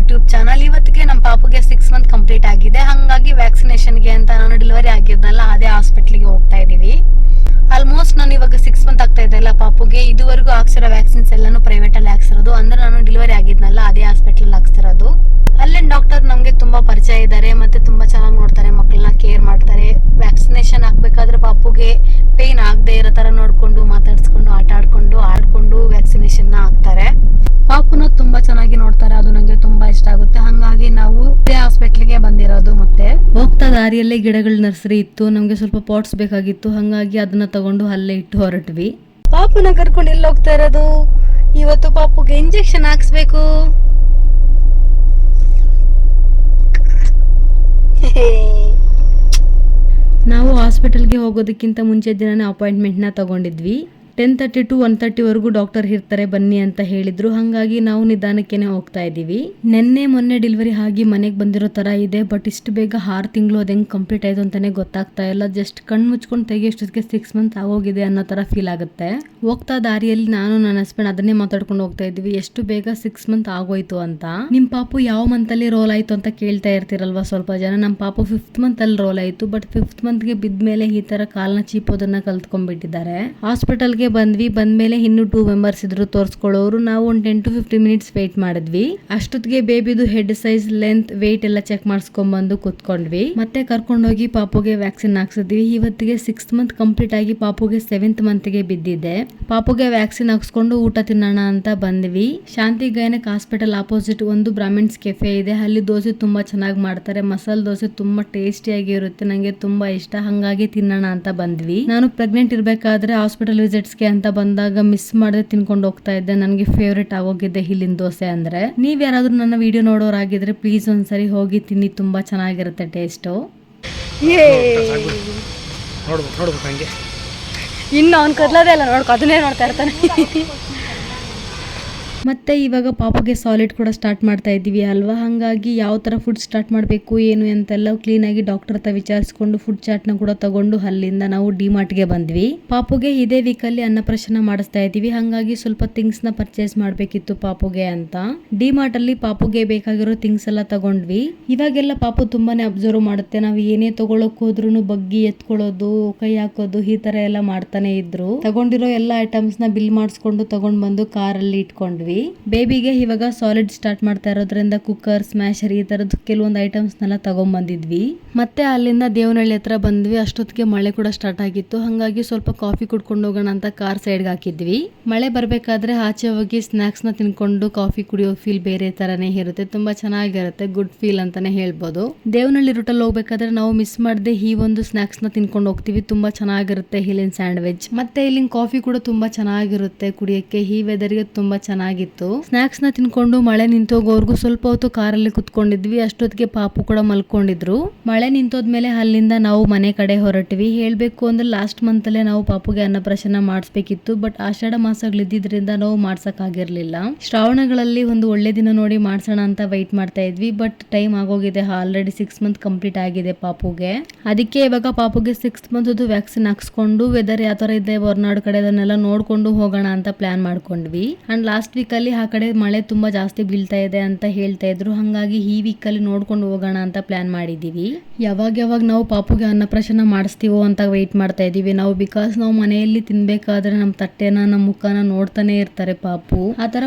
YouTube channel. ಇವತ್ತಿಗೆ ನಮ್ಮ ಪಾಪುಗೆ 6 ಮಂತ್ ಕಂಪ್ಲೀಟ್ ಆಗಿದೆ. ಹಾಗಾಗಿ ವ್ಯಾಕ್ಸಿನೇಷನ್ಗೆ ಅಂತ ನಾನು ಡೆಲಿವರಿ ಆಗಿದ್ನಲ್ಲ ಅದೇ ಹಾಸ್ಪಿಟ್ಲಿಗೆ ಹೋಗ್ತಾ ಇದೀವಿ. ಆಲ್ಮೋಸ್ಟ್ ನಾನು ಇವಾಗ 6 ಮಂತ್ ಆಗ್ತಾ ಇದೆಲ್ಲ ಪಾಪುಗೆ. ಇದುವರೆಗೂ ಹಾಕ್ಸಿರೋ ವ್ಯಾಕ್ಸಿನ್ಸ್ ಎಲ್ಲಾನು ಪ್ರೈವೇಟ್ ಅಲ್ಲಿ ಹಾಕ್ಸಿರೋದು. ಅಂದ್ರೆ ನಾನು ಡೆಲಿವರಿ ಆಗಿದ್ನಲ್ಲ ಅದೇ ಹಾಸ್ಪಿಟಲ್ ಹಾಕ್ಸಿರೋದು. ಅಲ್ಲಿನ ಡಾಕ್ಟರ್ ನಮ್ಗೆ ತುಂಬಾ ಪರಿಚಯ ಇದ್ದಾರೆ, ಮತ್ತೆ ತುಂಬಾ ಚೆನ್ನಾಗಿ ನೋಡ್ತಾರೆ, ಮಕ್ಕಳನ್ನ ಕೇರ್ ಮಾಡ್ತಾರೆ. ವ್ಯಾಕ್ಸಿನೇಷನ್ ಹಾಕ್ಬೇಕಾದ್ರೆ ಪಾಪುಗೆ ಪೇನ್ ಆಗದೆ ಇರೋ ತರ ನೋಡ್ಕೊಂಡು ಮಾತಾಡ್ಸ್ಕೊಂಡು ಆಡ್ಕೊಂಡು ವ್ಯಾಕ್ಸಿನೇಷನ್ ಹಾಕ್ತಾರೆ. ಪಾಪುನ ತುಂಬಾ ಚೆನ್ನಾಗಿ ನೋಡ್ತಾರೆ, ಅದು ನಂಗೆ ತುಂಬಾ ಇಷ್ಟ ಆಗುತ್ತೆ. ಹಂಗಾಗಿ ನಾವು ಹಾಸ್ಪಿಟ್ಲಿಗೆ ಬಂದಿರೋದು. ಮತ್ತೆ ಹೋಗ್ತಾ ದಾರಿಯಲ್ಲೇ ಗಿಡಗಳ ನರ್ಸರಿ ಇತ್ತು, ನಮ್ಗೆ ಸ್ವಲ್ಪ ಪಾಟ್ಸ್ ಬೇಕಾಗಿತ್ತು. ಹಂಗಾಗಿ ಅದನ್ನ ತಗೊಂಡು ಅಲ್ಲೇ ಇಟ್ಟು ಹೊರಟ್ವಿ. ಪಾಪುನ ಕರ್ಕೊಂಡು ಎಲ್ಲಿ ಹೋಗ್ತಾ ಇರೋದು? ಇವತ್ತು ಪಾಪುಗೆ ಇಂಜೆಕ್ಷನ್ ಹಾಕ್ಸ್ಬೇಕು. ನಾವು ಹಾಸ್ಪಿಟಲ್ಗೆ ಹೋಗೋದಕ್ಕಿಂತ ಮುಂಚೆ ದಿನನೇ ಅಪಾಯಿಂಟ್ಮೆಂಟ್ನ ತಗೊಂಡಿದ್ವಿ. 10:30 to 1:30 ಡಾಕ್ಟರ್ ಇರ್ತಾರೆ ಬನ್ನಿ ಅಂತ ಹೇಳಿದ್ರು. ಹಂಗಾಗಿ ನಾವು ನಿಧಾನಕ್ಕೇನೆ ಹೋಗ್ತಾ ಇದೀವಿ. ಮೊನ್ನೆ ಡೆಲಿವರಿ ಆಗಿ ಮನೆಗೆ ಬಂದಿರೋ ತರ ಇದೆ. ಬಟ್ ಇಷ್ಟು ಬೇಗ 6 ತಿಂಗಳು ಅದು ಹೆಂಗ್ ಕಂಪ್ಲೀಟ್ ಆಯ್ತು ಅಂತಾನೆ ಗೊತ್ತಾಗ್ತಾ ಇಲ್ಲ. ಜಸ್ಟ್ ಕಣ್ಣು ಮುಚ್ಕೊಂಡು ತೆಗಿಯೋಷ್ಟೊತ್ತಿಗೆ 6 ಮಂತ್ ಆಗೋಗಿದೆ ಅನ್ನೋ ತರ ಫೀಲ್ ಆಗುತ್ತೆ. ಹೋಗ್ತಾ ದಾರಿಯಲ್ಲಿ ನಾನು ನನ್ನ ಹಸ್ಬೆಂಡ್ ಅದನ್ನೇ ಮಾತಾಡ್ಕೊಂಡು ಹೋಗ್ತಾ ಇದೀವಿ, ಎಷ್ಟು ಬೇಗ 6 ಮಂತ್ ಆಗೋಯ್ತು ಅಂತ. ನಿಮ್ ಪಾಪು ಯಾವ ಮಂತ್ ಅಲ್ಲಿ ರೋಲ್ ಆಯ್ತು ಅಂತ ಕೇಳ್ತಾ ಇರ್ತಿರಲ್ವಾ ಸ್ವಲ್ಪ ಜನ. ನಮ್ಮ ಪಾಪು 5th ಮಂತ್ ಅಲ್ಲಿ ರೋಲ್ ಆಯ್ತು. ಬಟ್ 5th ಮಂತ್ಗೆ ಬಿದ್ಮೇಲೆ ಈ ತರ ಕಾಲ್ನ ಚೀಪೋದನ್ನ ಕಲ್ತ್ಕೊಂಡ್ಬಿಟ್ಟಿದ್ದಾರೆ. ಹಾಸ್ಪಿಟಲ್ಗೆ ಬಂದ್ಮೇಲೆ ಇನ್ನು 2 ಮೆಂಬರ್ಸ್ ಇದ್ರು ತೋರ್ಸ್ಕೊಳ್ಳೋರು. ನಾವು ಒಂದು 10 to 15 ಮಿನಿಟ್ಸ್ ವೇಟ್ ಮಾಡಿದ್ವಿ. ಅಷ್ಟೊತ್ತಿಗೆ ಬೇಬಿದು ಹೆಡ್ ಸೈಜ್, ಲೆಂತ್, ವೇಟ್ ಎಲ್ಲ ಚೆಕ್ ಮಾಡಿಸ್ಕೊಂಡ್ ಬಂದು ಕುತ್ಕೊಂಡ್ವಿ. ಮತ್ತೆ ಕರ್ಕೊಂಡೋಗಿ ಪಾಪುಗೆ ವ್ಯಾಕ್ಸಿನ್ ಹಾಕ್ಸಿದ್ವಿ. ಇವತ್ತಿಗೆ 6th ಮಂತ್ ಕಂಪ್ಲೀಟ್ ಆಗಿ ಪಾಪುಗೆ 7th ಮಂತ್ಗೆ ಬಿದ್ದಿದೆ. ಪಾಪುಗೆ ವ್ಯಾಕ್ಸಿನ್ ಹಾಕ್ಸ್ಕೊಂಡು ಊಟ ತಿನ್ನೋಣ ಅಂತ ಬಂದ್ವಿ. ಶಾಂತಿ ಗೈನಕ್ ಹಾಸ್ಪಿಟಲ್ ಆಪೋಸಿಟ್ ಒಂದು ಬ್ರಾಹ್ಮಿಣ್ಸ್ ಕೆಫೆ ಇದೆ. ಅಲ್ಲಿ ದೋಸೆ ತುಂಬಾ ಚೆನ್ನಾಗಿ ಮಾಡ್ತಾರೆ. ಮಸಾಲೆ ದೋಸೆ ತುಂಬಾ ಟೇಸ್ಟಿಯಾಗಿ ಇರುತ್ತೆ, ನಂಗೆ ತುಂಬಾ ಇಷ್ಟ. ಹಂಗಾಗಿ ತಿನ್ನೋಣ ಅಂತ ಬಂದ್ವಿ. ನಾನು ಪ್ರೆಗ್ನೆಂಟ್ ಇರ್ಬೇಕಾದ್ರೆ ಹಾಸ್ಪಿಟಲ್ ವಿಸಿಟ್ಸ್ ಅಂತ ಬಂದಾಗ ಮಿಸ್ ಮಾಡದೆ ತಿನ್ಕೊಂಡು ಹೋಗ್ತಾ ಇದ್ದೆ. ನನಗೆ ಫೇವ್ರೇಟ್ ಆಗೋಗಿದೆ ಇಲ್ಲಿನ ದೋಸೆ ಅಂದ್ರೆ. ನೀವ್ ಯಾರಾದ್ರೂ ನನ್ನ ವಿಡಿಯೋ ನೋಡೋರಾಗಿದ್ರೆ ಪ್ಲೀಸ್ ಒಂದ್ಸರಿ ಹೋಗಿ ತಿನ್ನಿ, ತುಂಬಾ ಚೆನ್ನಾಗಿರುತ್ತೆ ಟೇಸ್ಟು. ಇನ್ನು ಅವ್ನು ಕದ್ಲದೇ ಇಲ್ಲ ನೋಡ್ಕೊ, ಅದನ್ನೇ ನೋಡ್ತಾ ಇರ್ತಾನೆ. ಮತ್ತೆ ಇವಾಗ ಪಾಪುಗೆ ಸಾಲಿಡ್ ಕೂಡ ಸ್ಟಾರ್ಟ್ ಮಾಡ್ತಾ ಇದ್ದೀವಿ ಅಲ್ವಾ. ಹಾಗಾಗಿ ಯಾವ ತರ ಫುಡ್ ಸ್ಟಾರ್ಟ್ ಮಾಡಬೇಕು ಏನು ಅಂತೆಲ್ಲ ಕ್ಲೀನ್ ಆಗಿ ಡಾಕ್ಟರ್ ಹತ್ರ ವಿಚಾರಿಸ್ಕೊಂಡು ಫುಡ್ ಚಾರ್ಟ್ನ ಕೂಡ ತಗೊಂಡು ಅಲ್ಲಿಂದ ನಾವು ಡಿಮಾರ್ಟ್ಗೆ ಬಂದ್ವಿ. ಪಾಪುಗೆ ಇದೇ ವೀಕಲ್ಲಿ ಅನ್ನಪ್ರಾಶನ ಮಾಡಿಸ್ತಾ ಇದ್ದೀವಿ. ಹಾಗಾಗಿ ಸ್ವಲ್ಪ ಥಿಂಗ್ಸ್ ನ ಪರ್ಚೇಸ್ ಮಾಡ್ಬೇಕಿತ್ತು ಪಾಪುಗೆ ಅಂತ ಡಿಮಾರ್ಟ್ ಅಲ್ಲಿ ಪಾಪುಗೆ ಬೇಕಾಗಿರೋ ಥಿಂಗ್ಸ್ ಎಲ್ಲ ತಗೊಂಡ್ವಿ. ಇವಾಗೆಲ್ಲ ಪಾಪು ತುಂಬಾನೇ ಅಬ್ಸರ್ವ್ ಮಾಡುತ್ತೆ. ನಾವು ಏನೇ ತಗೊಳಕ್ ಹೋದ್ರು ಬಗ್ಗಿ ಎತ್ಕೊಳ್ಳೋದು, ಕೈ ಹಾಕೋದು, ಈ ತರ ಎಲ್ಲ ಮಾಡ್ತಾನೆ ಇದ್ರು. ತಗೊಂಡಿರೋ ಎಲ್ಲ ಐಟಮ್ಸ್ ನ ಬಿಲ್ ಮಾಡಿಸ್ಕೊಂಡು ತಗೊಂಡ್ ಬಂದು ಕಾರಲ್ಲಿ ಇಟ್ಕೊಂಡ್ವಿ. ಬೇಬಿಗೆ ಇವಾಗ ಸಾಲಿಡ್ ಸ್ಟಾರ್ಟ್ ಮಾಡ್ತಾ ಇರೋದ್ರಿಂದ ಕುಕ್ಕರ್, ಸ್ಮ್ಯಾಶರ್ ಈ ತರದ್ ಕೆಲವೊಂದು ಐಟಮ್ಸ್ ನೆಲ್ಲ ತಗೊಂಡ್ ಬಂದಿದ್ವಿ. ಮತ್ತೆ ಅಲ್ಲಿಂದ ದೇವನಹಳ್ಳಿ ಹತ್ರ ಬಂದ್ವಿ. ಅಷ್ಟೊತ್ತಿಗೆ ಮಳೆ ಕೂಡ ಸ್ಟಾರ್ಟ್ ಆಗಿತ್ತು. ಹಂಗಾಗಿ ಸ್ವಲ್ಪ ಕಾಫಿ ಕುಡ್ಕೊಂಡು ಹೋಗೋಣ ಅಂತ ಕಾರ್ ಸೈಡ್ಗೆ ಹಾಕಿದ್ವಿ. ಮಳೆ ಬರ್ಬೇಕಾದ್ರೆ ಆಚೆ ಹೋಗಿ ಸ್ನಾಕ್ಸ್ ನ ತಿನ್ಕೊಂಡು ಕಾಫಿ ಕುಡಿಯೋ ಫೀಲ್ ಬೇರೆ ತರನೇ ಇರುತ್ತೆ, ತುಂಬಾ ಚೆನ್ನಾಗಿರುತ್ತೆ, ಗುಡ್ ಫೀಲ್ ಅಂತಾನೆ ಹೇಳ್ಬೋದು. ದೇವನಹಳ್ಳಿ ರೂಟಲ್ಲಿ ಹೋಗ್ಬೇಕಾದ್ರೆ ನಾವು ಮಿಸ್ ಮಾಡದೆ ಈ ಒಂದು ಸ್ನಾಕ್ಸ್ ನ ತಿನ್ಕೊಂಡು ಹೋಗ್ತೀವಿ. ತುಂಬಾ ಚೆನ್ನಾಗಿರುತ್ತೆ ಇಲ್ಲಿನ ಸ್ಯಾಂಡ್ವಿಚ್. ಮತ್ತೆ ಇಲ್ಲಿನ ಕಾಫಿ ಕೂಡ ತುಂಬಾ ಚೆನ್ನಾಗಿರುತ್ತೆ ಕುಡಿಯಕ್ಕೆ. ಈ ವೆದರ್ಗೆ ತುಂಬಾ ಚೆನ್ನಾಗಿತ್ತು. ಸ್ನಾಕ್ಸ್ ನ ತಿನ್ಕೊಂಡು ಮಳೆ ನಿಂತೋಗೋರ್ಗು ಸ್ವಲ್ಪ ಹೊತ್ತು ಕಾರಲ್ಲಿ ಕುತ್ಕೊಂಡಿದ್ವಿ. ಅಷ್ಟೊತ್ತಿಗೆ ಪಾಪು ಕೂಡ ಮಲ್ಕೊಂಡಿದ್ರು. ಮಳೆ ನಿಂತೋದ್ಮೇಲೆ ಅಲ್ಲಿಂದ ನಾವು ಮನೆ ಕಡೆ ಹೊರಟ್ವಿ. ಹೇಳ್ಬೇಕು ಅಂದ್ರೆ ಲಾಸ್ಟ್ ಮಂತ್ ಅಲ್ಲೇ ನಾವು ಪಾಪುಗೆ ಅನ್ನಪ್ರಾಶನ ಮಾಡಿಸ್ಬೇಕಿತ್ತು. ಬಟ್ ಆಷಾಢ ಮಾಸಗಳಿದ್ದಿದ್ರಿಂದ ನಾವು ಮಾಡ್ಸಕ್ ಆಗಿರ್ಲಿಲ್ಲ. ಶ್ರಾವಣಗಳಲ್ಲಿ ಒಂದು ಒಳ್ಳೆ ದಿನ ನೋಡಿ ಮಾಡ್ಸೋಣ ಅಂತ ವೈಟ್ ಮಾಡ್ತಾ ಇದ್ವಿ. ಬಟ್ ಟೈಮ್ ಆಗೋಗಿದೆ, ಆಲ್ರೆಡಿ 6 ಮಂತ್ ಕಂಪ್ಲೀಟ್ ಆಗಿದೆ ಪಾಪುಗೆ. ಅದಕ್ಕೆ ಇವಾಗ ಪಾಪುಗೆ 6th ಮಂತ್ ವ್ಯಾಕ್ಸಿನ್ ಹಾಕ್ಸ್ಕೊಂಡು ವೆದರ್ ಯಾವ ತರ ಇದೆ ಹೊರನಾಡು ಕಡೆ ಅದನ್ನೆಲ್ಲ ನೋಡ್ಕೊಂಡು ಹೋಗೋಣ ಅಂತ ಪ್ಲಾನ್ ಮಾಡ್ಕೊಂಡ್ವಿ. ಅಂಡ್ ಲಾಸ್ಟ್ ವೀಕ್ ಅಲ್ಲಿ ಆ ಕಡೆ ಮಳೆ ತುಂಬಾ ಜಾಸ್ತಿ ಬೀಳ್ತಾ ಇದೆ ಅಂತ ಹೇಳ್ತಾ ಇದ್ರು. ಹಂಗಾಗಿ ಈ ವೀಕ್ ಅಲ್ಲಿ ನೋಡ್ಕೊಂಡು ಹೋಗೋಣ ಅಂತ ಪ್ಲಾನ್ ಮಾಡಿದೀವಿ. ಯಾವಾಗ ನಾವು ಪಾಪುಗೆ ಅನ್ನಪ್ರಾಶನ ಮಾಡಿಸ್ತೀವೋ ಅಂತ ವೇಟ್ ಮಾಡ್ತಾ ಇದೀವಿ ನಾವು. ಬಿಕಾಸ್ ನಾವು ಮನೆಯಲ್ಲಿ ತಿನ್ಬೇಕಾದ್ರೆ ನಮ್ಮ ತಟ್ಟೆನ, ನಮ್ಮ ಮುಖನ ನೋಡ್ತಾನೆ ಇರ್ತಾರೆ ಪಾಪು. ಆ ತರ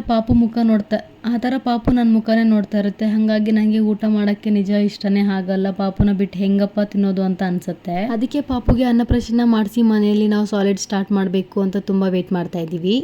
ಪಾಪು ನನ್ನ ಮುಖನೇ ನೋಡ್ತಾ ಇರುತ್ತೆ. ಹಂಗಾಗಿ ನಂಗೆ ಊಟ ಮಾಡಕ್ಕೆ ನಿಜ ಇಷ್ಟನೇ ಆಗಲ್ಲ. ಪಾಪುನ ಬಿಟ್ಟು ಹೆಂಗಪ್ಪ ತಿನ್ನೋದು ಅಂತ ಅನ್ಸುತ್ತೆ. ಅದಕ್ಕೆ ಪಾಪುಗೆ ಅನ್ನಪ್ರಾಶನ ಮಾಡಿಸಿ ಮನೆಯಲ್ಲಿ ನಾವು ಸಾಲಿಡ್ ಸ್ಟಾರ್ಟ್ ಮಾಡ್ಬೇಕು ಅಂತ ತುಂಬಾ ವೇಟ್ ಮಾಡ್ತಾ ಇದೀವಿ.